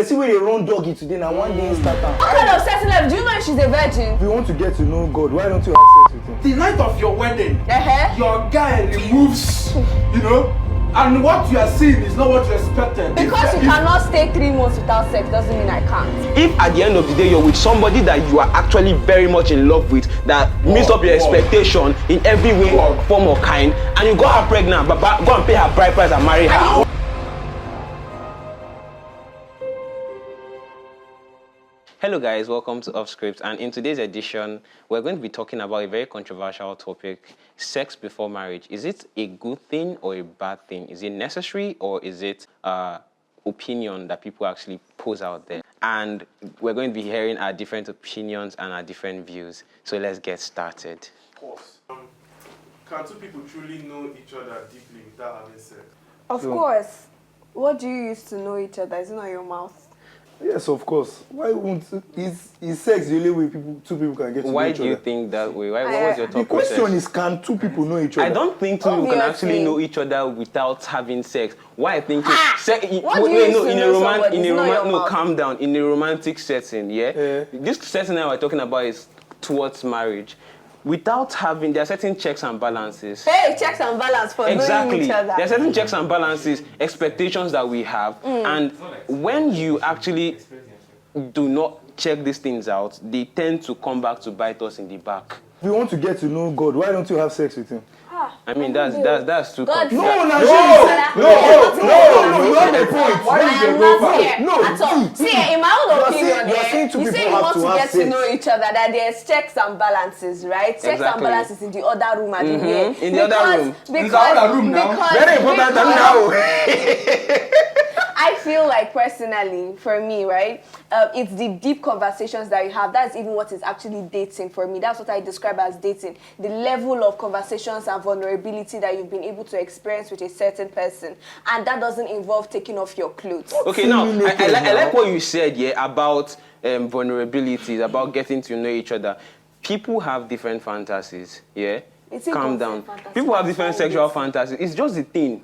person where they run doggy today now one day start am. What kind of sex life? Do you know if she's a virgin? If you want to get to know God, why don't you have sex with him? The night of your wedding, Your guy removes, and what you are seeing is not what you expected. Because you cannot stay 3 months without sex doesn't mean I can't. If at the end of the day you're with somebody that you are actually very much in love with, that meets up your expectation in every way, form or kind, and you got her pregnant, but go and pay her bride price and marry her. Hello guys, welcome to Off Script, and in today's edition, we're going to be talking about a very controversial topic, sex before marriage. Is it a good thing or a bad thing? Is it necessary or is it opinion that people actually pose out there? And we're going to be hearing our different opinions and our different views. So let's get started. Of course. Can two people truly know each other deeply without having sex? Of course. What do you use to know each other? Is it not your mouth? Yes, of course. Why won't is sex the only way two people can get to know each other? Why do you think that way? What was your The thought process? question is, can two people know each other? I don't think two people can actually know each other without having sex. Why I think calm down. In a romantic setting, this setting that we're talking about is towards marriage. Without having, there are certain checks and balances. Hey, checks and balance for knowing each other. There are certain checks and balances, expectations that we have. And when you actually do not check these things out, they tend to come back to bite us in the back. If you want to get to know God, why don't you have sex with him? I mean, that's too God, No, not the point. I am not here at all. See, in my own opinion, you're saying two you say people you have want to to have get to sex. know each other, that there's checks and balances, right? Checks and Exactly. balances in the other room and in here. In the other room. Very important now. I feel like personally, for me, right, it's the deep conversations that you have. That's even what is actually dating for me. That's what I describe as dating. The level of conversations and vulnerability that you've been able to experience with a certain person. And that doesn't involve taking off your clothes. Okay, now, I like what you said, about vulnerabilities, about getting to know each other. People have different fantasies, Calm down. People have different sexual fantasies. It's just the thing.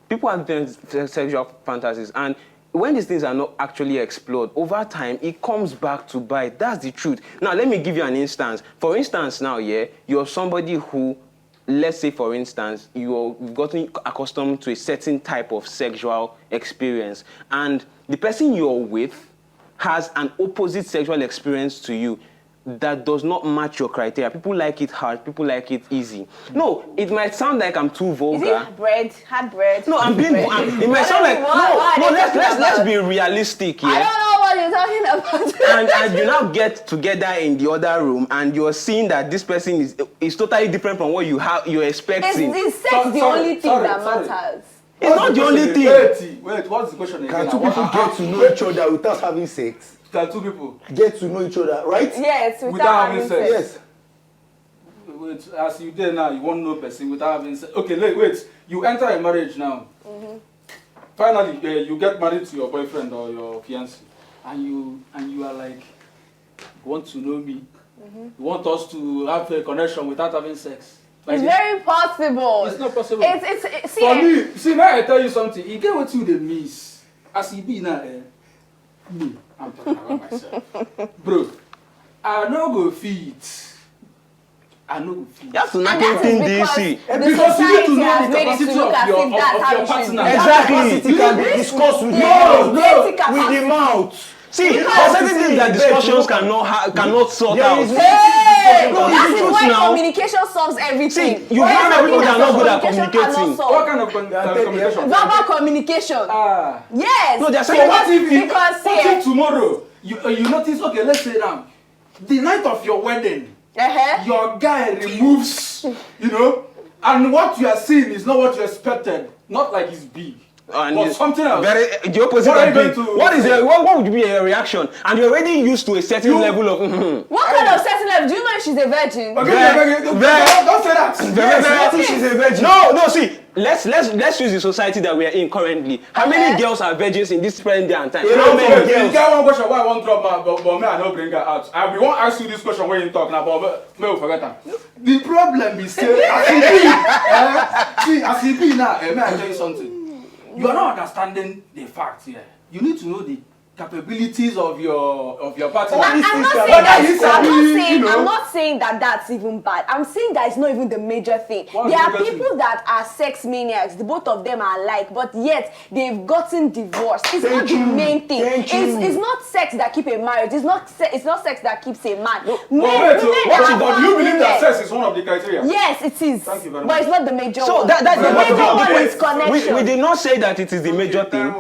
People have different sexual fantasies, and when these things are not actually explored, over time, it comes back to bite. That's the truth. Now, let me give you an instance. For instance, now, you're somebody who, let's say, for instance, you've gotten accustomed to a certain type of sexual experience, and the person you're with has an opposite sexual experience to you that does not match your criteria. People like it hard, people like it easy. No, it might sound like I'm too vulgar. Is it bread? Hard bread? No, it might sound like let's be realistic here. I don't know what you're talking about. and you now get together in the other room and you're seeing that this person is totally different from what you're expecting. Is sex the only thing that matters? It's not the only thing. Wait, what's the question again? Can two people get to know each other without having sex? Can two people Get to know each other, right? Yes, without having sex? Yes. Wait, as you did now, you won't know person without having sex. Okay, wait. You enter a marriage now. Finally, you get married to your boyfriend or your fiancé, and you are like, you want to know me. You want us to have a connection without having sex. It's very possible. It's not possible. It's For me, see, now I tell you something. You get what you the miss. As you be now, me, I'm talking about myself. Bro, I no go feed. That's not anything DC. Because you need to know the capacity of your partner. Exactly. It can be discussed with the mouth. See, there are certain things that discussions cannot sort out. That is why communication solves everything. See, you find out people that are not good at communicating. What kind of communication? Verbal communication. Yes. No, they're So saying what if tomorrow you notice, okay, let's say now, the night of your wedding, your guy removes, and what you are seeing is not what you expected. Not like he's big. But something else. The opposite of big. What would be your reaction? And you're already used to a certain level of. What kind of certain level? Do you know if she's a virgin? Don't say that. She's a virgin. No. See, let's use the society that we are in currently. How many girls are virgins in this present day and time? How many girls? You got one question why I won't drop but me I don't bring her out. We won't ask you this question when you talk now, but me will forget that. The problem is still as he be now, may I tell you something? You are not understanding the facts here. You need to know the capabilities of your partner. I'm not saying that that's even bad. I'm saying that it's not even the major thing. There are people that are sex maniacs. The both of them are alike, but yet they've gotten divorced. It's not the main thing. It's not sex that keep a marriage. It's not sex that keeps a man. Do you believe that sex is one of the criteria? Yes, it is. Thank you very much. But it's not the major So one. that's the major one is connection. We did not say that it is the major thing.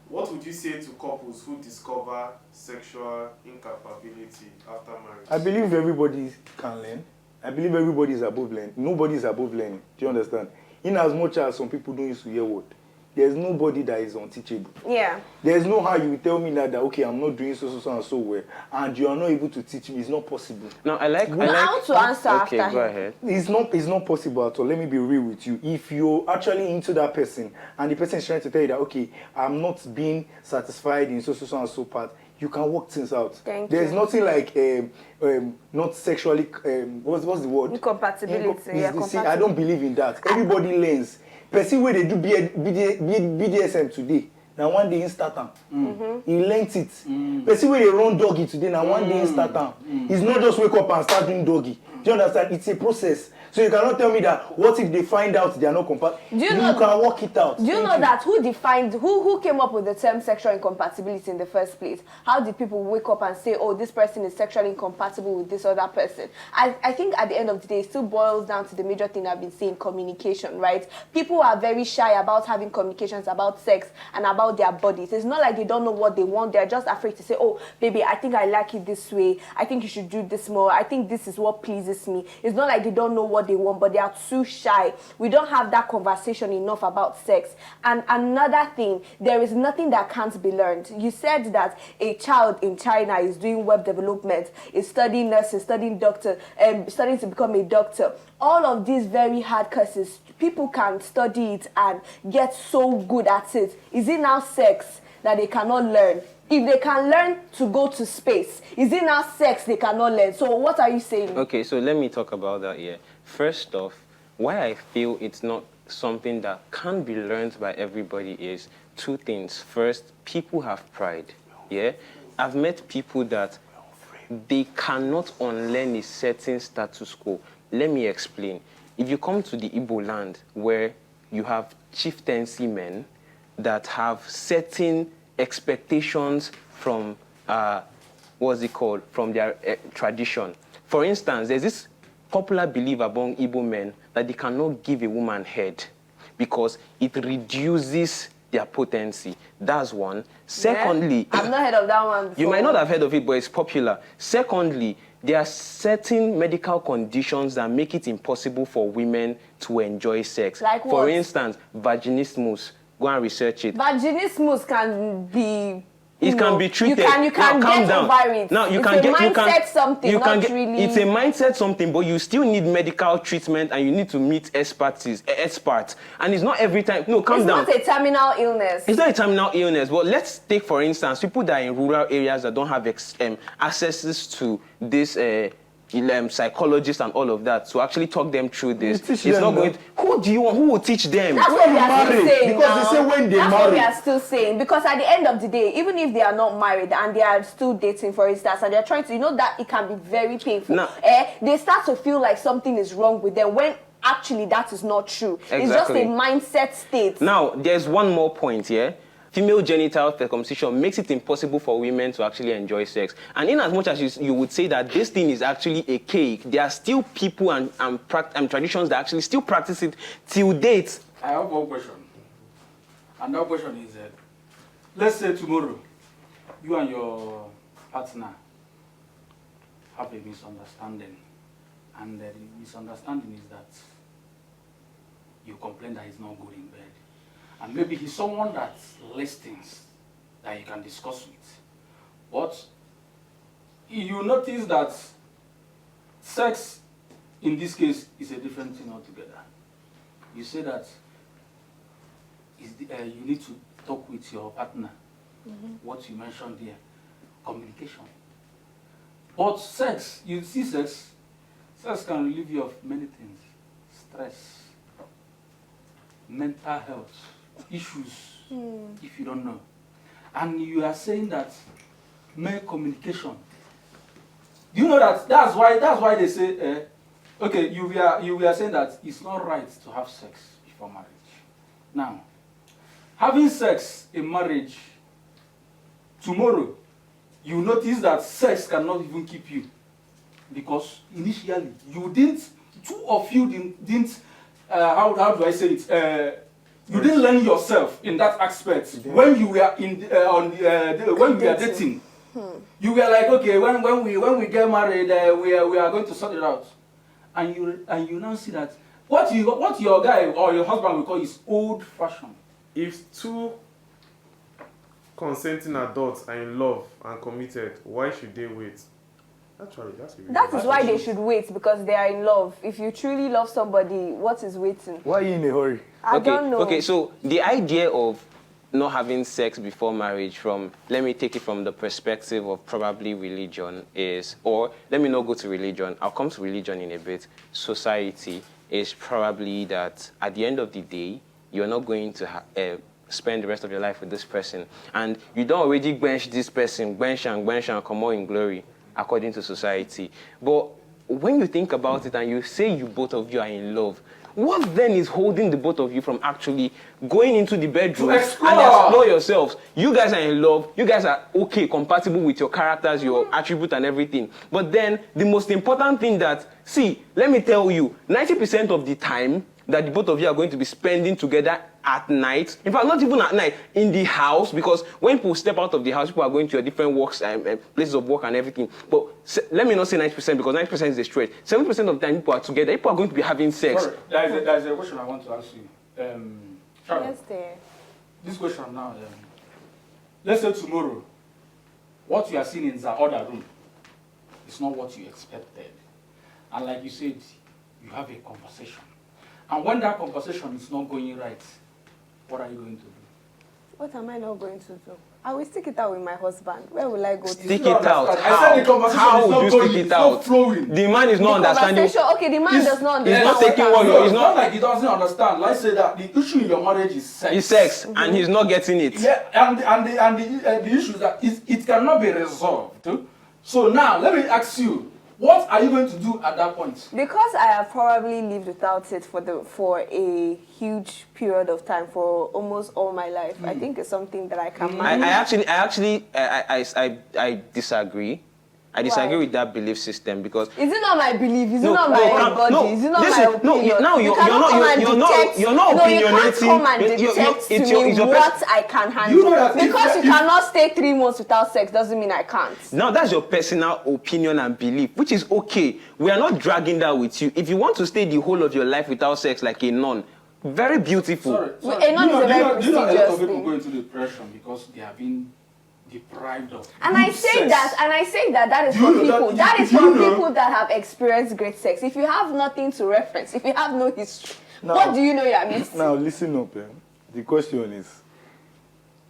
What would you say to couples who discover sexual incapability after marriage? I believe everybody can learn. I believe everybody is above learning. Nobody is above learning. Do you understand? In as much as some people don't used to hear word, there's nobody that is unteachable. Yeah. There's no how you will tell me that okay, I'm not doing so and so well, and you are not able to teach me. It's not possible. No, I want to answer okay, after go him. ahead. It's not possible at all. Let me be real with you. If you're actually into that person and the person is trying to tell you that okay, I'm not being satisfied in so and so part, you can work things out. There's nothing like not sexually what's the word? Incompatibility. See, I don't believe in that. Everybody learns. Person where they do BDSM today, now one day in start am. He learnt it. Person where they run doggy today, now one day in start am. It's not just wake up and start doing doggy. Do you understand? It's a process. So you cannot tell me that what if they find out they are not compatible? You can work it out. Do you know that who came up with the term sexual incompatibility in the first place? How did people wake up and say, oh, this person is sexually incompatible with this other person? I think at the end of the day, it still boils down to the major thing I've been saying, communication, right? People are very shy about having communications about sex and about their bodies. It's not like they don't know what they want. They're just afraid to say, oh, baby, I think I like it this way. I think you should do this more. I think this is what pleases me. It's not like they don't know what they want, but they are too shy. We don't have that conversation enough about sex. And another thing, there is nothing that can't be learned. You said that a child in China is doing web development, is studying nursing, studying doctor, studying to become a doctor. All of these very hard courses, people can study it and get so good at it. Is it now sex that they cannot learn? If they can learn to go to space, is it now sex they cannot learn? So what are you saying? Okay, so let me talk about that here. First off, why I feel it's not something that can be learned by everybody is two things. First, people have pride. Yeah, I've met people that they cannot unlearn a certain status quo. Let me explain. If you come to the Igbo land where you have chieftaincy men that have certain expectations from from their tradition. For instance, there's this popular belief among Igbo men that they cannot give a woman head because it reduces their potency. That's one. Secondly, I've not heard of that one before. You might not have heard of it, but it's popular. Secondly, there are certain medical conditions that make it impossible for women to enjoy sex. Like what? For instance, vaginismus. Go and research it. Vaginismus can be... It can be treated. You can get over it. Now you it's can a get mindset something, you can not get, really. It's a mindset something, but you still need medical treatment and you need to meet experts. And it's not every time. No, calm down. It's not a terminal illness. It's not a terminal illness, but let's take for instance people that are in rural areas that don't have access to this psychologists and all of that to actually talk them through this. It's not going. Who will teach them? That's what we are still saying. Because they say when they That's marry. what we are still saying. Because at the end of the day, even if they are not married and they are still dating, for instance, and they're trying to, that it can be very painful. Now, they start to feel like something is wrong with them when actually that is not true. Exactly. It's just a mindset state. Now, there's one more point here. Female genital circumcision makes it impossible for women to actually enjoy sex. And in as much as you would say that this thing is actually a cake, there are still people and traditions that actually still practice it till date. I have one question. And that question is, let's say tomorrow, you and your partner have a misunderstanding. And the misunderstanding is that you complain that he's not good in bed. And maybe he's someone that listens, that you can discuss with. But you notice that sex, in this case, is a different thing altogether. You say that you need to talk with your partner. What you mentioned here, communication. But sex, you see sex can relieve you of many things. Stress, mental health issues, if you don't know. and you are saying that mere communication. Do you know that that's why they say, okay, you were saying that it's not right to have sex before marriage. Now, having sex in marriage, tomorrow, you notice that sex cannot even keep you. Because initially, two of you didn't how do I say it? You didn't learn yourself in that aspect. When you were when we were dating, you were like, okay, when we get married, we are going to sort it out. And you now see that what your guy or your husband will call is old fashioned. If two consenting adults are in love and committed, why should they wait? Actually, that is why they should wait, because they are in love. If you truly love somebody, what is waiting? Why are you in a hurry? I don't know. Okay, so the idea of not having sex before marriage, let me take it from the perspective of probably religion is, or let me not go to religion, I'll come to religion in a bit. Society is probably that at the end of the day, you're not going to spend the rest of your life with this person. And you don't already bench this person, bench and come out in glory, according to society. But when you think about it and you say you both of you are in love, what then is holding the both of you from actually going into the bedroom and explore yourselves? You guys are in love. You guys are okay, compatible with your characters, your attributes and everything. But then the most important thing let me tell you, 90% of the time that the both of you are going to be spending together at night, in fact, not even at night, in the house, because when people step out of the house, people are going to your different works, places of work and everything. But let me not say 90%, because 90% is a stretch. 70% of the time people are together, people are going to be having sex. Sorry, there's a question I want to ask you. Sharon, Yes, dear. this question now, let's say tomorrow, what you are seeing in the other room is not what you expected. And like you said, you have a conversation. And when that conversation is not going right, what are you going to do? What am I not going to do? I will stick it out with my husband. Where will I go to? Stick it out. I said the conversation How is not would you going, stick it it's out? not flowing. The man is not understanding. Okay, the man does not understand. He's not taking what No, you're. it's not like he doesn't understand. Let's say that the issue in your marriage is sex. It's sex, and he's not getting it. Yeah, and the issue is that it cannot be resolved. So now, let me ask you, what are you going to do at that point? Because I have probably lived without it for a huge period of time, for almost all my life. I think it's something that I can manage. I disagree. I disagree with that belief system because is it not my belief? Is it not my body? Is it not my opinion? No, you're not opinionating. Come and dictate to me what I can handle. Because you cannot stay 3 months without sex doesn't mean I can't. Now that's your personal opinion and belief, which is okay. We are not dragging that with you. If you want to stay the whole of your life without sex like a nun, very beautiful. Sorry. A nun is a very prestigious thing. A lot of people thing. go into depression because they have been deprived of And I say that is for people. That is for people that have experienced great sex. If you have nothing to reference, if you have no history, what do you know you're missing? Now listen up. The question is,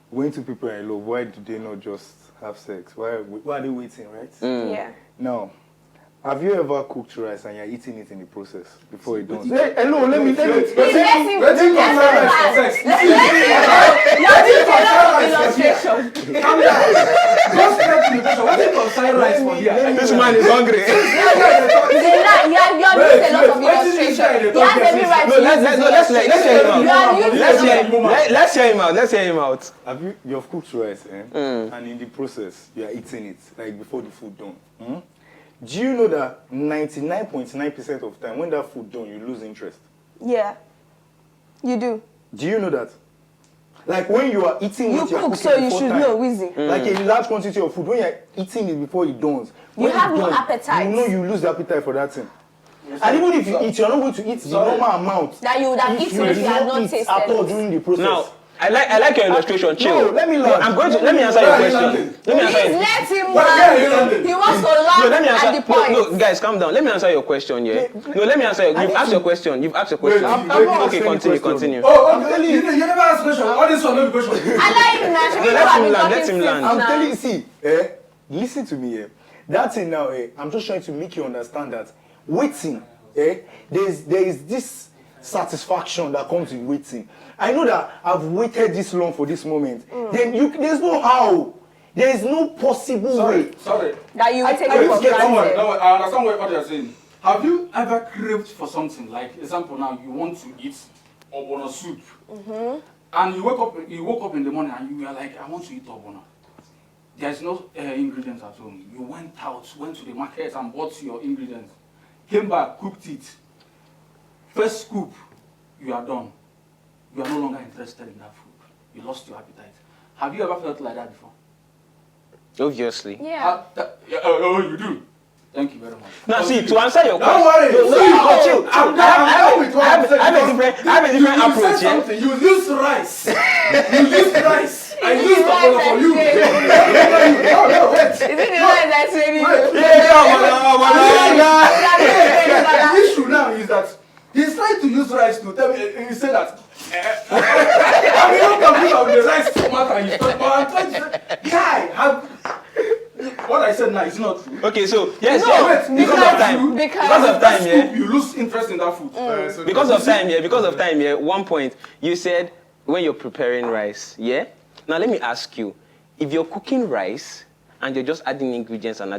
when two people are in love, why do they not just have sex? Why are they waiting, right? Yeah. Now, have you ever cooked rice and you're eating it in the process before it done? Hello, let me. Let's illustration. Calm down. Go straight to the question. What is concern rice for here? This man is hungry. You're doing a lot of illustration. He has every right to Let's hear him out. Have you've cooked rice, and in the process you are eating it like before the food done? Do you know that 99.9% of time when that food done, you lose interest? Yeah, you do. Do you know that? Like when you are eating You what you are cook, cooking so you before should time, know, Wizzy. like a large quantity of food, when you are eating it before it dawns, You when have it no dawns, appetite. You know you lose the appetite for that thing. And even if you eat, you're not going to eat the normal amount That you would have eaten if you had not tasted at all it. during the process. Now, I like your illustration. Chill. No, let me learn. Let me answer your question. Let me answer Please your let him Where learn. He wants to No, let learn me answer. at the point. No, guys, calm down. Let me answer your question, yeah? No, let me answer. You've asked your question. You've asked your question. I'm not Okay, answering continue. Oh, okay. You never ask question. All this one, no question. I like him now. Let him land. I'm telling you, see, listen to me, that thing now, I'm just trying to make you understand that waiting, there is this satisfaction that comes with waiting. I know that I've waited this long for this moment. Then there's no how. There is no possible way. Sorry. That you will take I it for get granted. No, I understand what you're saying. Have you ever craved for something? Like, example now, you want to eat ogbono soup. And you woke up in the morning and you were like, I want to eat ogbono. There's no ingredients at home. You went to the market and bought your ingredients. Came back, cooked it. First scoop, you are done. You are no longer interested in that food. You lost your appetite. Have you ever felt like that before? Obviously. Yeah. Oh, you do. Thank you very much. Now, see, to answer your Don't question. worry. Chill. I have a different approach. Yeah? You use rice. You use rice. I use the for you. No, wait. Is it the one that's saying The issue now is that he's trying to use rice to tell me. He said that. I'm not confused on the rice matter. But I'm trying to say, guy, what I said now is not true. Okay, so yes, No, yes. wait, Because of time, yeah. You lose interest in that food. Because of time, yeah. One point, you said when you're preparing rice, yeah. Now let me ask you, if you're cooking rice and you're just adding ingredients and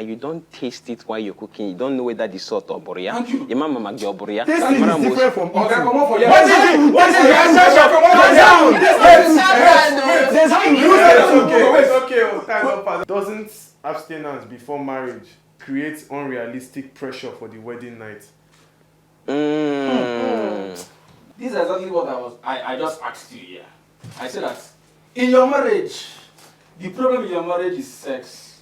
you don't taste it while you're cooking, you don't know whether the salt or boria. Thank you. Your mama mag your boria. Tasting is different from Okay, eating. come on for you. What is it? What is the answer? There's how you use it. Okay. Doesn't abstinence before marriage create unrealistic pressure for the wedding night? This is exactly what I just asked you here. I said that in your marriage, the problem in your marriage is sex.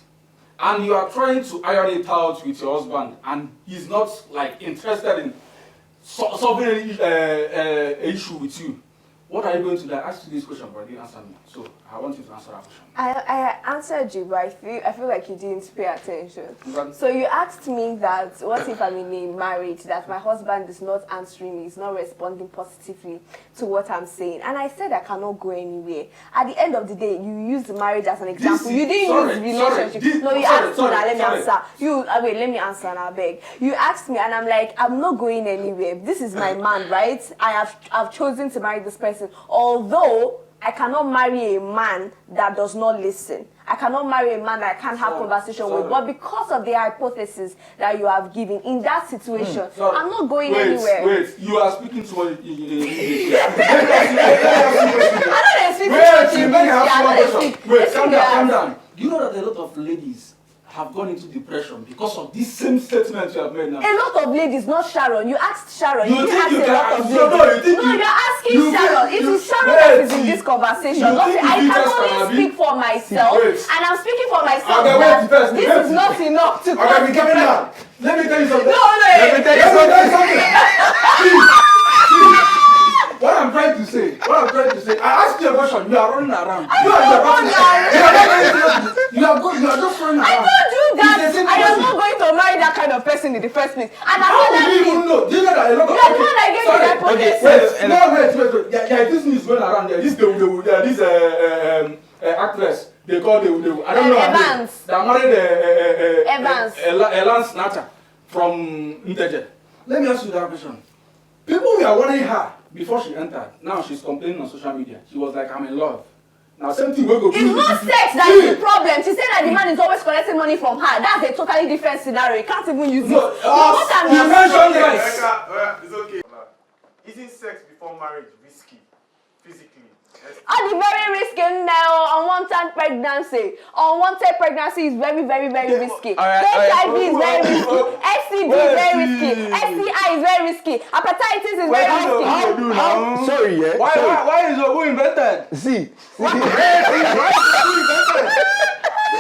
And you are trying to iron it out with your husband, and he's not like interested in solving an issue with you. What are you going to do? I asked you this question, but you didn't answer me. So I want you to answer that question. I answered you, but I feel like you didn't pay attention. Okay. So you asked me that, what if I'm in a marriage that my husband is not answering me, is not responding positively to what I'm saying, and I said I cannot go anywhere. At the end of the day, you used marriage as an example. You didn't use relationship. No, you asked me that. Let me answer. Wait, let me answer now, beg. You asked me, and I'm like, I'm not going anywhere. This is my man, right? I've chosen to marry this person. Although I cannot marry a man that does not listen. I cannot marry a man that I can't have conversation with. But because of the hypothesis that you have given in that situation, I'm not going anywhere. Wait, you are speaking to one English. Wait, calm down. You know that a lot of ladies have gone into depression because of this same statement you have made now. A lot of ladies, not Sharon. You asked Sharon. You think you can? You're asking Sharon. It is Sharon that is in this conversation. I can only speak for myself, and I'm speaking for myself. This is not enough to. Okay, let me tell you something. Let me tell you something. What I'm trying to say, I asked you a question, you are running around. You are just running around. I don't do that. I am not going to marry that kind of person in the first place. And how do you even know? Do you know that a lot of people... Wait. Yeah, this news going around there. This actress, they call the I don't know Evans. They married Evans. A land snatcher from Integer. Let me ask you that question. People were warning her before she entered. Now she's complaining on social media. She was like, I'm in love. Now same thing we go. It's not sex that is the problem. She said that the man is always collecting money from her. That's a totally different scenario. You can't even use it. What I'm It's okay. Isn't sex before marriage risky? Physically? At the very risky now, unwanted pregnancy. Unwanted pregnancy is very, very, very risky. HIV is very risky. STD is very risky. STI is very risky. Hepatitis is very risky. Sorry, yeah. Why is Obu invented? See.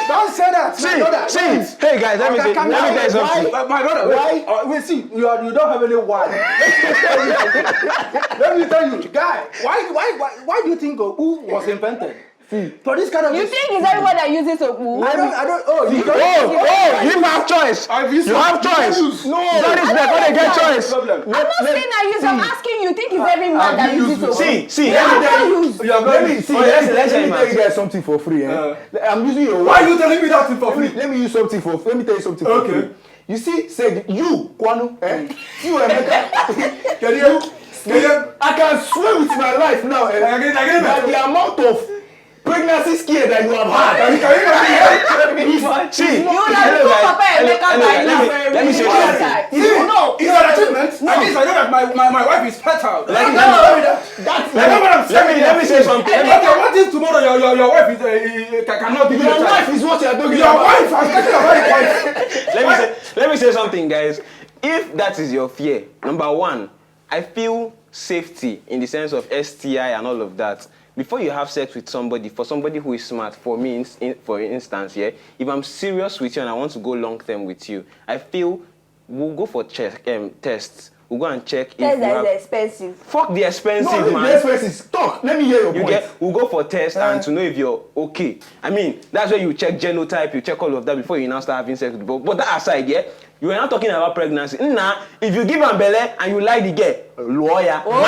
Don't say that. See. Hey guys, let me tell you something. My brother, why? Wait, see, you don't have any why. Let me tell you, guy. Why do you think Obu was invented? For this kind of... You think it's everyone that uses Obu? I don't. Oh, you have choice. You have choice. No. That is not going to get choice. I'm not saying I use. I'm asking you. Think it's every man that uses Obu? See. Let me tell you guys something for free. I'm using your... Why are you telling me that for free? Let me tell you something for free. You see, said you, Kwanu, you Emeka, I can swear with my life now, that the amount of pregnancy scare that you have had. See, You like to Papa Emeka by now for a let me say really long something. time. No, it's an achievement. At least I know that my wife is fertile. Let me say something. Okay, what if tomorrow your wife is cannot give you a Your child? wife is what you are talking Your about. wife, I'm talking about your wife. Let me say something, guys. If that is your fear, number one, I feel safety in the sense of STI and all of that. Before you have sex with somebody, for somebody who is smart, for me, for instance, yeah, if I'm serious with you and I want to go long term with you, I feel we'll go for tests. We'll go and check if Tests you have... that is expensive. Fuck the expensive, No, man. the expenses. Talk. Let me hear your point. We'll go for tests and to know if you're okay. I mean, that's where you check genotype, you check all of that before you now start having sex with people. But that aside, yeah, you are not talking about pregnancy. Nah, if you give a belly and you like the girl, lawyer. Oh,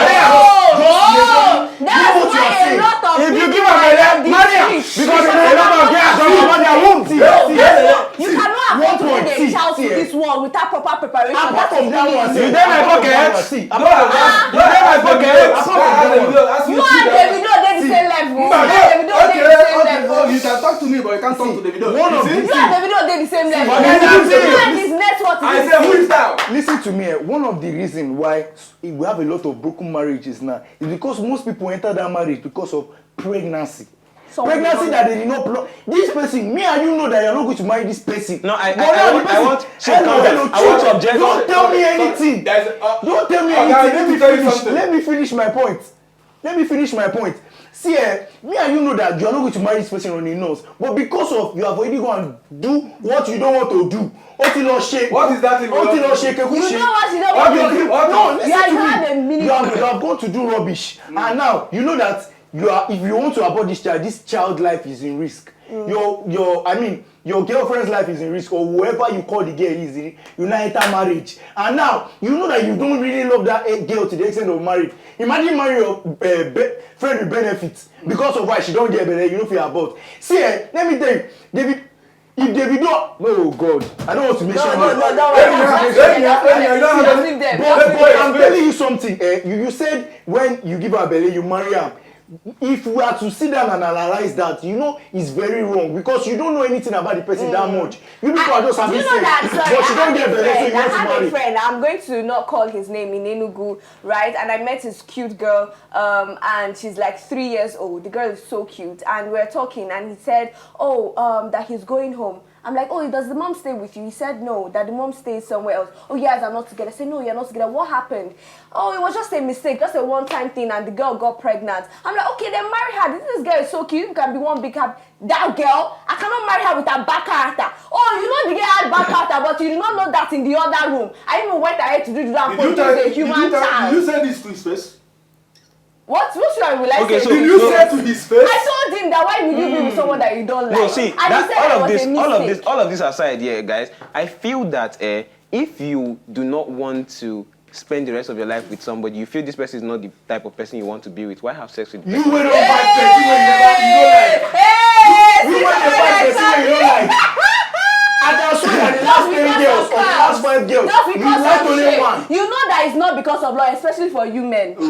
that's what you are why a saying. lot of If you people give a are belly, on this Maria, street. because a lot of girls don't know about their womb. You cannot afford to bring a child to this world without proper preparation. Apart from that one, You dare my pocket? see, You dare my pocket? You and Davido dey the same level. You and Davido dey the same level. You can talk to me, but you can't talk to Davido. One of You see? these You and Davido dey the same level. Forget that You thing. and his net worth I is say, who is that? Listen to me. One of the reasons why we have a lot of broken marriages now is because most people enter that marriage because of pregnancy. Pregnancy that they did not plan. This person, me and you know that you're not going to marry this person. No, I want. I want to object. Don't tell me anything. Don't tell me anything. Let me finish my point. See, me and you know that you are not going to marry this person on the nose, but because of you have already gone and do what you don't want to do. What is that thing? You know what you don't want to do. No, listen You to have a me. mini. You have gone to do rubbish, and now you know that if you want to abort this child life is in risk. Your girlfriend's life is in risk, or whoever you call the girl is in. You now enter marriage, and now you know that you don't really love that girl to the extent of marriage. Imagine marrying your friend with benefits because of why she don't get better. You know, feel about. See, let me tell you, David. If Davido, oh God, I don't want to mention No. But I'm telling you something. You said when you give her belly, you marry her. If we are to sit down and analyze that, you know it's very wrong because you don't know anything about the person that much. You people are just having sex, but you don't get belly, so you want to I have marry. a friend. I'm going to not call his name in Enugu, right? And I met this cute girl, and she's like 3 years old. The girl is so cute, and we're talking, and he said, that he's going home. I'm like, does the mom stay with you? He said no, that the mom stays somewhere else. Oh, yes, I'm not together. I said, no, you're not together. What happened? Oh, it was just a mistake, just a one-time thing, and the girl got pregnant. I'm like, okay, then marry her. This girl is so cute. You can be one big happy. That girl, I cannot marry her with a bad character. Oh, you know the girl had bad character, but you did not know that in the other room. I even went ahead to do that for a human child. Did you say this to his face? What should I say? Did you say to his face? I told him that why would you be with someone that you don't like? No, see, and he said all of this aside, yeah, guys. I feel that if you do not want to spend the rest of your life with somebody, you feel this person is not the type of person you want to be with, why have sex with them? You went on 5 person when you don't like. And I'll show you that the last 10 girls or the last 5 girls, just you because like of only shame. one. You know that it's not because of law, especially for you men. Why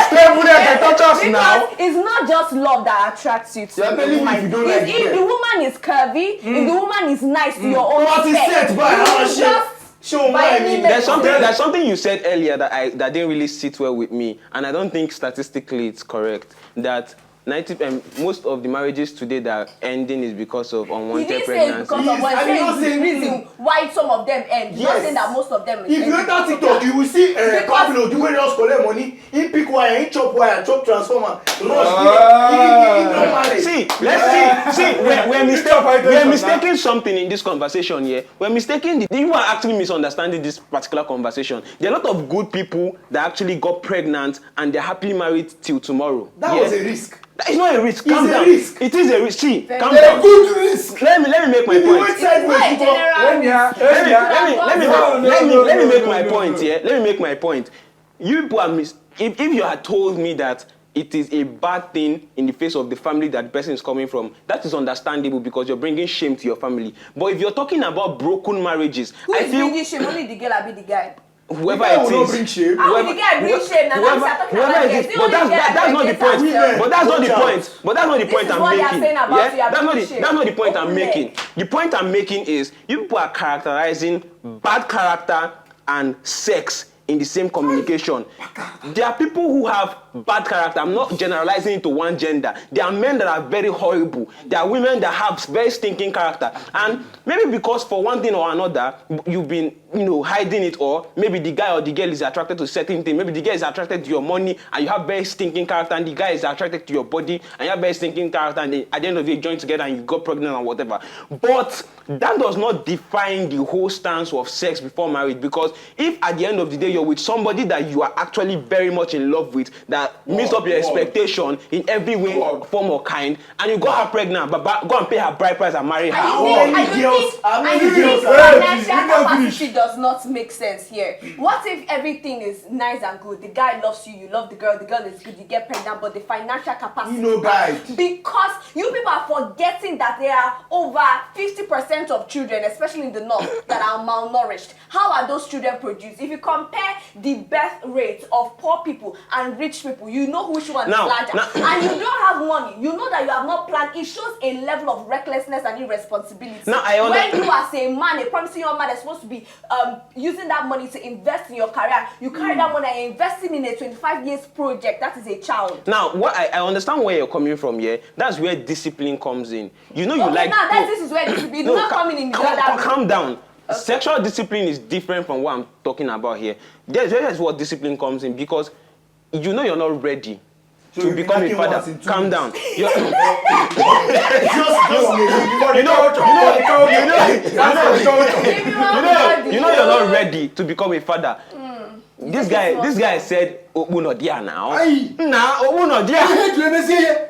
stay with them and touch us now? Because it's not just love that attracts you to You're the telling me woman. if you don't like If them. the woman is curvy, if the woman is nice to your own What is spec, set by you how will she just show by my any meaning? means. There's something you said earlier that didn't really sit well with me, and I don't think statistically it's correct that most of the marriages today that are ending is because of unwanted pregnancy. Because of what the reason why some of them end. Not saying that most of them. If you enter TikTok, you will see couple the way they just collect money. He pick wire, he chop transformer. We're mistaking something in this conversation here. We're mistaking you are actually misunderstanding this particular conversation. There are a lot of good people that actually got pregnant and they're happily married till tomorrow. That was a risk. That is not a risk. It's Calm a down. risk. It is a risk. See, calm A down. good risk. Let me make my If you point. wait sideways, you go. Let me make my point here. Let me make my point. You people are if you had told me that it is a bad thing in the face of the family that the person is coming from, that is understandable because you're bringing shame to your family. But if you're talking about broken marriages, who is bringing shame? Only the girl or be the guy? Whoever it is, bring shame. How will the guy bring shame? Now whoever it is, but that's not the point. But that's not the point. But that's not the point I'm making. Yeah, that's not the point I'm making. The point I'm making is you people are characterizing bad character and sex in the same communication. There are people who have bad character. I'm not generalizing it to one gender. There are men that are very horrible. There are women that have very stinking character. And maybe because for one thing or another, you've been, hiding it, or maybe the guy or the girl is attracted to certain things. Maybe the girl is attracted to your money and you have very stinking character, and the guy is attracted to your body and you have very stinking character, and at the end of the day, join together and you got pregnant or whatever. But that does not define the whole stance of sex before marriage, because if at the end of the day you're with somebody that you are actually very much in love with, that meets up your expectation in every way, form or kind, and you got her pregnant, but go and pay her bride price and marry her. I think financial capacity does not make sense here. What if everything is nice and good? The guy loves you, you love the girl is good, you get pregnant, but the financial capacity guys. Because you people are forgetting that there are over 50% of children, especially in the north, that are malnourished. How are those children produced? If you compare the birth rate of poor people and rich people, you know which one is larger. And you don't have money, you know that you have not planned. It shows a level of recklessness and irresponsibility. When you as a man, a promising young man, is supposed to be using that money to invest in your career, you carry that money and investing in a 25 years project. That is a child. Now, what I understand where you're coming from here. That's where discipline comes in. This is where discipline. Not coming in the other. Calm down. Okay. Sexual discipline is different from what I'm talking about here. That's what discipline comes in, because you're not ready to become a father. Calm down. You're not ready to become a father. This guy said, "Obuno dia now." Obuno dia.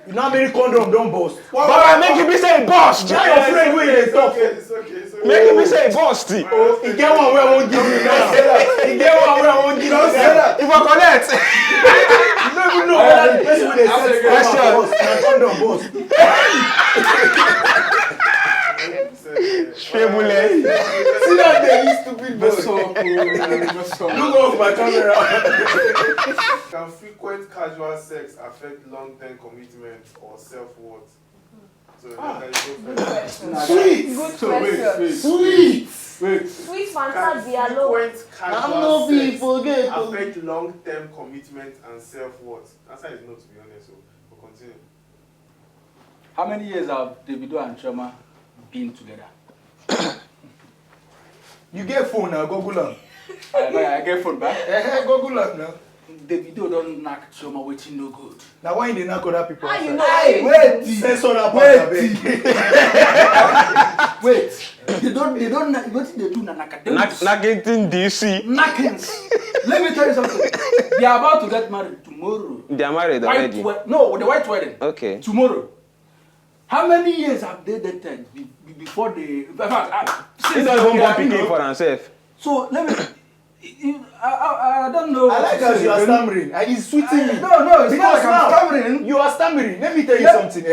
You know how many condom don't burst. But I make you be say burst. Now your friend wey dey talk. Make you be say burst. He get one where I won't give you now. He get one where I won't give you now. If I connect. You don't even know whether the person wey dey say condom burst. See that they stupid boy. Look off my camera. Can frequent casual sex affect long-term commitment or self-worth? Good question. Sweet fantasy dialogue. Frequent casual sex affect long-term commitment and self-worth? Answer is no, to be honest. So we'll continue. How many years have Davido and Chioma been together? You get phone now, Google am. I get phone back. Google am now. Davido don't knock Chioma waiting no good. Now why they knock other people? How you outside? know? Wait, censor that part, Wait. They don't what did they do na academics? Knacking DC. Knackings. Let me tell you something. They are about to get married tomorrow. They are married already. No, the white wedding. Okay. Tomorrow. How many years have they dated before they? In fact, He doesn't want picking for himself. So let me. I don't know. I like how you are stammering. It's sweeting me. No, it's not like now, I'm stammering. You are stammering. Let me tell you something,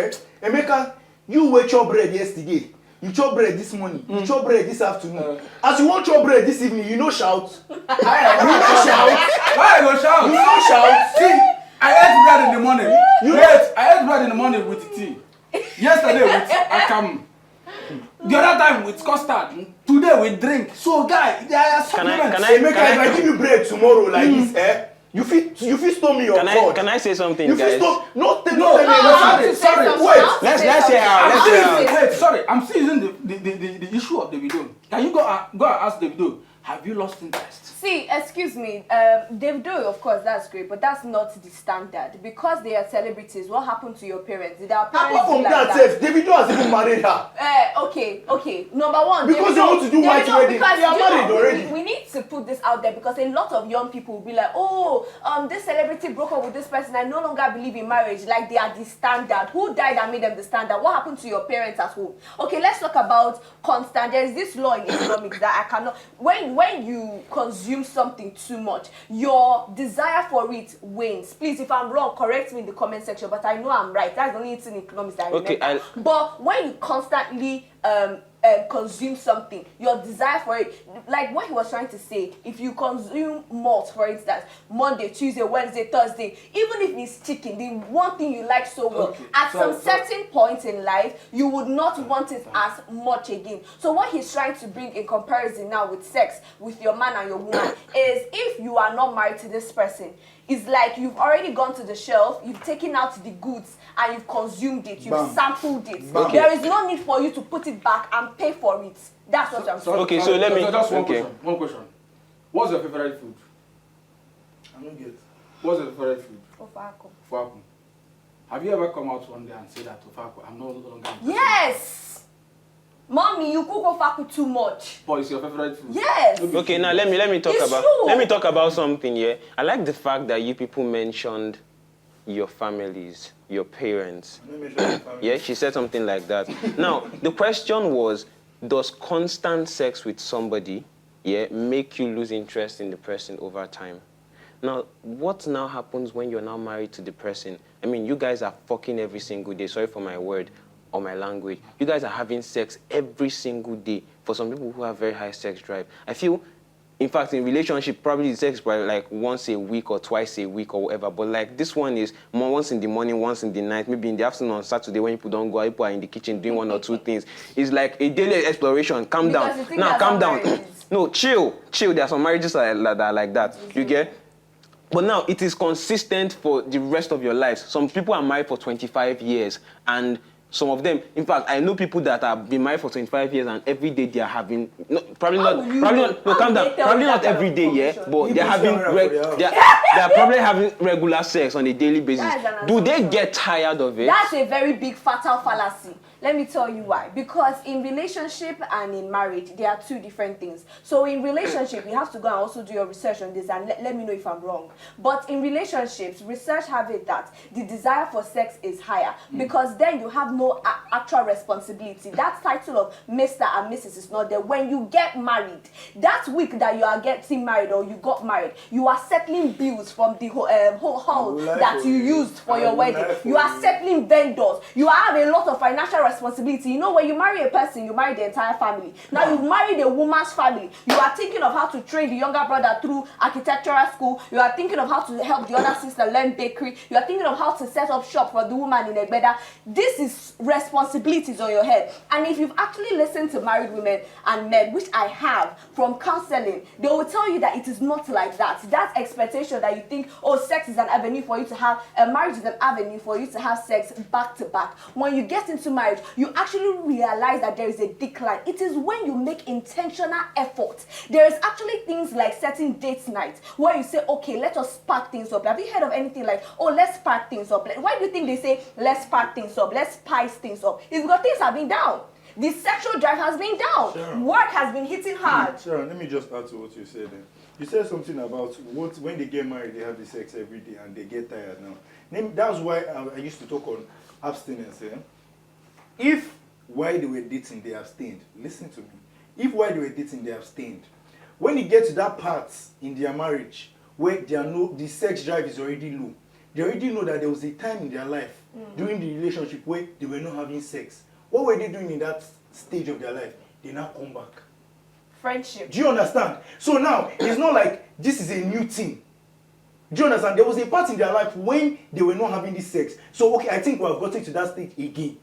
Emeka, you were chop bread yesterday. You chop bread this morning. You chop bread this afternoon. As you want chop bread this evening, you no shout. You no shout. Why I go shout? You no shout. See, I ate bread in the morning. I ate bread in the morning with tea. Yesterday with akam. The other time with custard. Today with drink. So guy, there are supplements. Emeka, if I give you bread tomorrow like this, you fit stone me your cord. Can I say something, you guys? No, sorry. Wait. Let's hear out. Wait, sorry. I'm still using the issue of the video. Can you go and ask the video? Have you lost interest? See, excuse me, Davido, of course, that's great, but that's not the standard. Because they are celebrities, what happened to your parents? Did our parents apart from do like that, Davido has even married her. Okay. Number one, Because they want to do white wedding. Because They are married already. we need to put this out there because a lot of young people will be like, this celebrity broke up with this person. I no longer believe in marriage. Like they are the standard. Who died and made them the standard? What happened to your parents at home? Okay, let's talk about constant. There's this law in economics that I cannot. When you consume something too much, your desire for it wanes. Please, if I'm wrong, correct me in the comment section. But I know I'm right. That's the only thing in economics that I remember. But when you constantly consume something, your desire for it, like what he was trying to say, if you consume malt, for instance, Monday, Tuesday, Wednesday, Thursday, even if it's chicken, the one thing you like so well, at some certain point in life, you would not want it as much again. So what he's trying to bring in comparison now with sex, with your man and your woman, is if you are not married to this person, it's like you've already gone to the shelf, you've taken out the goods, and you've consumed it, you've sampled it. Bam. There is no need for you to put it back and pay for it. That's what I'm saying. So let me... Just one question. What's your favorite food? I don't get. What's your favorite food? Ofako. Have you ever come out one day and said that Ofako, I'm no longer... Yes! Mommy, you cook Ofako too much. But it's your favorite food? Yes! Okay, now let me talk about something here. I like the fact that you people mentioned your families, your parents. Yeah, she said something like that. Now, the question was, does constant sex with somebody, make you lose interest in the person over time? Now, what now happens when you're now married to the person? I mean, you guys are fucking every single day. Sorry for my word or my language. You guys are having sex every single day. For some people who have very high sex drive, I feel, in fact, in relationship, probably the sex probably like once a week or twice a week or whatever. But like this one is more once in the morning, once in the night, maybe in the afternoon on Saturday when people don't go, people are in the kitchen doing one or two things. It's like a daily exploration. Calm down. Now, calm down. No, chill. There are some marriages that are like that. You get? But now it is consistent for the rest of your lives. Some people are married for 25 years and some of them, in fact, I know people that have been married for 25 years and every day they are having, probably not every day, but they're having, they're probably having regular sex on a daily basis. Do they get tired of it? That's a very big fatal fallacy. Let me tell you why. Because in relationship and in marriage, there are two different things. So in relationship, you have to go and also do your research on this and let me know if I'm wrong. But in relationships, research have it that the desire for sex is higher because then you have no actual responsibility. That title of Mr. and Mrs. is not there. When you get married, that week that you are getting married or you got married, you are settling bills from the whole hall that you used for your wedding. You are settling vendors. You have a lot of financial responsibility. You know, when you marry a person, you marry the entire family. Now you've married a woman's family. You are thinking of how to train the younger brother through architectural school. You are thinking of how to help the other sister learn bakery. You are thinking of how to set up shop for the woman in Egbeda. This is responsibilities on your head. And if you've actually listened to married women and men, which I have from counseling, they will tell you that it is not like that. That expectation that you think, oh, sex is an avenue for you to have, marriage is an avenue for you to have sex back to back. When you get into marriage, you actually realize that there is a decline. It is when you make intentional effort. There is actually things like setting date night where you say, okay, let us spark things up. Have you heard of anything like, oh, let's spark things up? Why do you think they say, let's spark things up, let's spice things up? It's because things have been down. The sexual drive has been down. Sharon, work has been hitting hard. Sharon, let me just add to what you said then. You said something about when they get married, they have the sex every day and they get tired now. That's why I used to talk on abstinence. If while they were dating, they abstained, listen to me. If while they were dating, they abstained, when you get to that part in their marriage where the sex drive is already low, they already know that there was a time in their life during the relationship where they were not having sex. What were they doing in that stage of their life? They now come back. Friendship. Do you understand? So now, it's not like this is a new thing. Do you understand? There was a part in their life when they were not having this sex. So, okay, I think we have gotten to that stage again.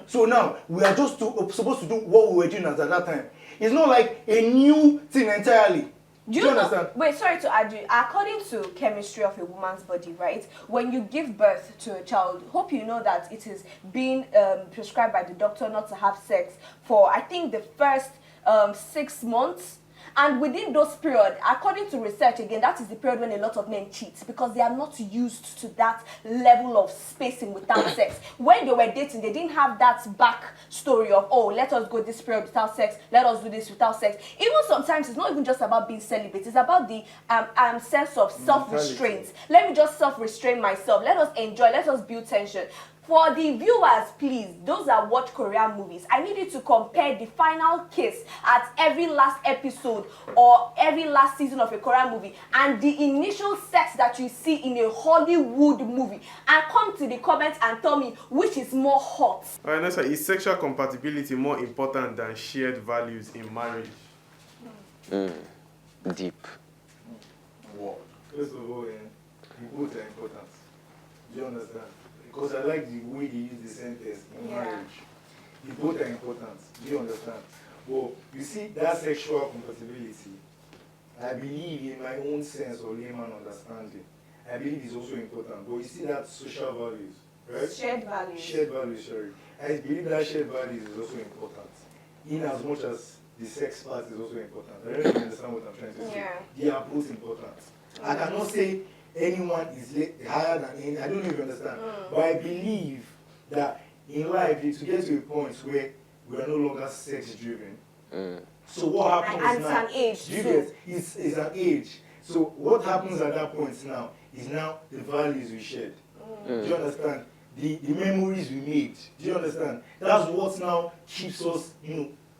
So now, we are just supposed to do what we were doing at that time. It's not like a new thing entirely. Do you understand? Wait, sorry to add you. According to chemistry of a woman's body, right? When you give birth to a child, hope you know that it is being prescribed by the doctor not to have sex for, I think, the first 6 months. And within those period, according to research, again, that is the period when a lot of men cheat because they are not used to that level of spacing without sex. When they were dating, they didn't have that back story of, oh, let us go this period without sex, let us do this without sex. Even sometimes it's not even just about being celibate, it's about the sense of self-restraint. Let me just self-restrain myself. Let us enjoy, let us build tension. For the viewers, please, those that watch Korean movies, I need you to compare the final kiss at every last episode or every last season of a Korean movie and the initial sex that you see in a Hollywood movie, and come to the comments and tell me which is more hot. Alright, next one. Is sexual compatibility more important than shared values in marriage? Deep. Wow. First of all, both are important. Do you understand? Because I like the way they use the sentence in marriage. The both are important. Do you understand? Well, you see, that sexual compatibility, I believe in my own sense or layman understanding, I believe is also important. But you see that social values, right? Shared values. Shared values, sorry. I believe that shared values is also important. In as much as the sex part is also important. I don't really understand what I'm trying to say. Yeah. They are both important. I cannot say anyone is higher than any. I don't even understand. But I believe that in life, to get to a point where we are no longer sex driven. So what happens and now? it's an age Do you too. get? It's an age. So what happens at that point now is now the values we shared. Do you understand? The memories we made. Do you understand? That's what now keeps us,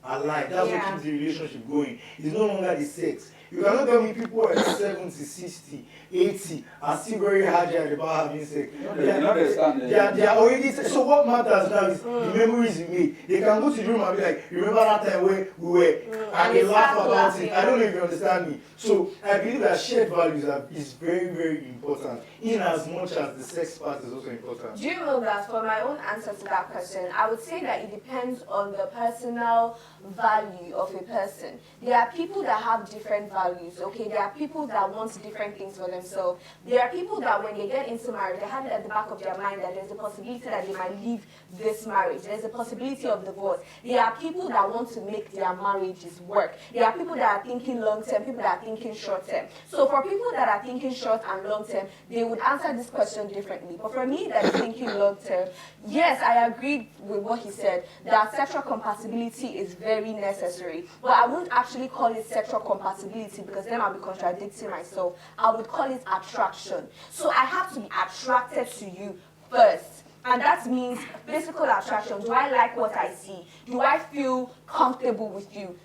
alive. That's what keeps the relationship going. It's no longer the sex. You cannot tell me people at 70, 60, 80 are still very agile about having sex. They are already. So what matters now is the memories we made. They can go to the room and be like, remember that time when we were, and they laugh about it. I don't know if you understand me. So I believe that shared values is very, very important, in as much as the sex part is also important. Do you know that for my own answer to that question, I would say that it depends on the personal value of a person. There are people that have different values, okay? There are people that want different things for themselves. There are people that when they get into marriage, they have it at the back of their mind that there's a possibility that they might leave this marriage. There's a possibility of divorce. There are people that want to make their marriages work. There are people that are thinking long-term, people that are thinking short-term. So for people that are thinking short and long-term, they would answer this question differently. But for me that is thinking long-term, yes, I agree with what he said, that sexual compatibility is very necessary. But I wouldn't actually call it sexual compatibility because then I'll be contradicting myself. I would call it attraction. So I have to be attracted to you first. And that means physical attraction. Do I like what I see? Do I feel comfortable with you?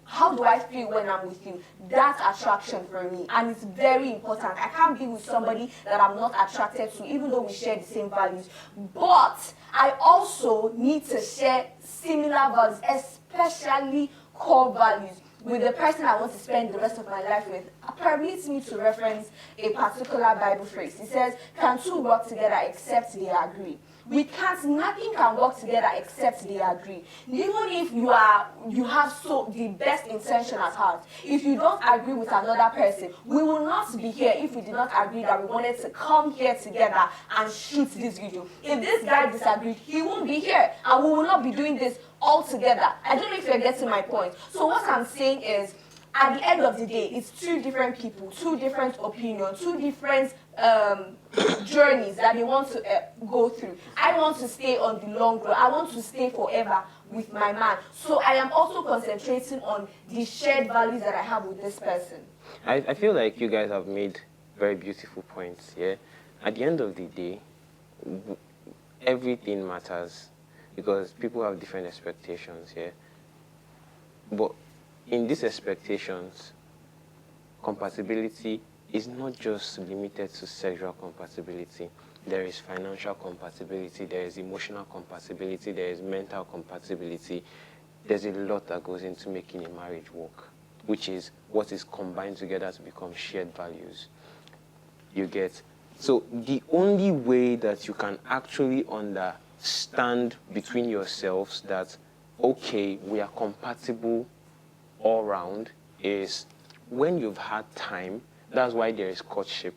How do I feel when I'm with you? That's attraction for me. And it's very important. I can't be with somebody that I'm not attracted to, even though we share the same values. But I also need to share similar values, especially core values, with the person I want to spend the rest of my life with. Permits me to reference a particular Bible phrase. It says, can two work together except they agree? Nothing can work together except they agree. Even if you have the best intention at heart, if you don't agree with another person, we will not be here if we did not agree that we wanted to come here together and shoot this video. If this guy disagreed, he won't be here and we will not be doing this all together. I don't know if you're getting my point. So what I'm saying is, at the end of the day, it's two different people, two different opinions, two different journeys that they want to go through. I want to stay on the long run. I want to stay forever with my man. So I am also concentrating on the shared values that I have with this person. I feel like you guys have made very beautiful points, yeah? At the end of the day, everything matters because people have different expectations, yeah? But in these expectations, compatibility is not just limited to sexual compatibility. There is financial compatibility, there is emotional compatibility, there is mental compatibility. There's a lot that goes into making a marriage work, which is what is combined together to become shared values. You get? So the only way that you can actually understand between yourselves that, okay, we are compatible all round is when you've had time. That's why there is courtship.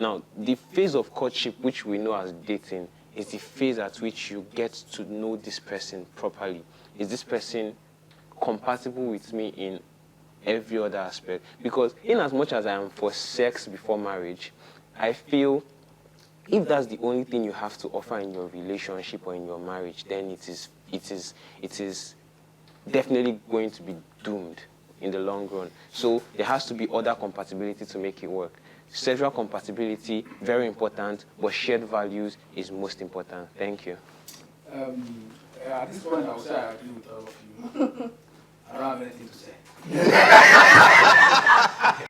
Now, the phase of courtship, which we know as dating, is the phase at which you get to know this person properly. Is this person compatible with me in every other aspect. Because in as much as I am for sex before marriage, I feel if that's the only thing you have to offer in your relationship or in your marriage, then it is definitely going to be doomed in the long run. So there has to be other compatibility to make it work. Sexual compatibility, very important, but shared values is most important. Thank you. At this point, I would say I agree with all of you. I don't have anything to say.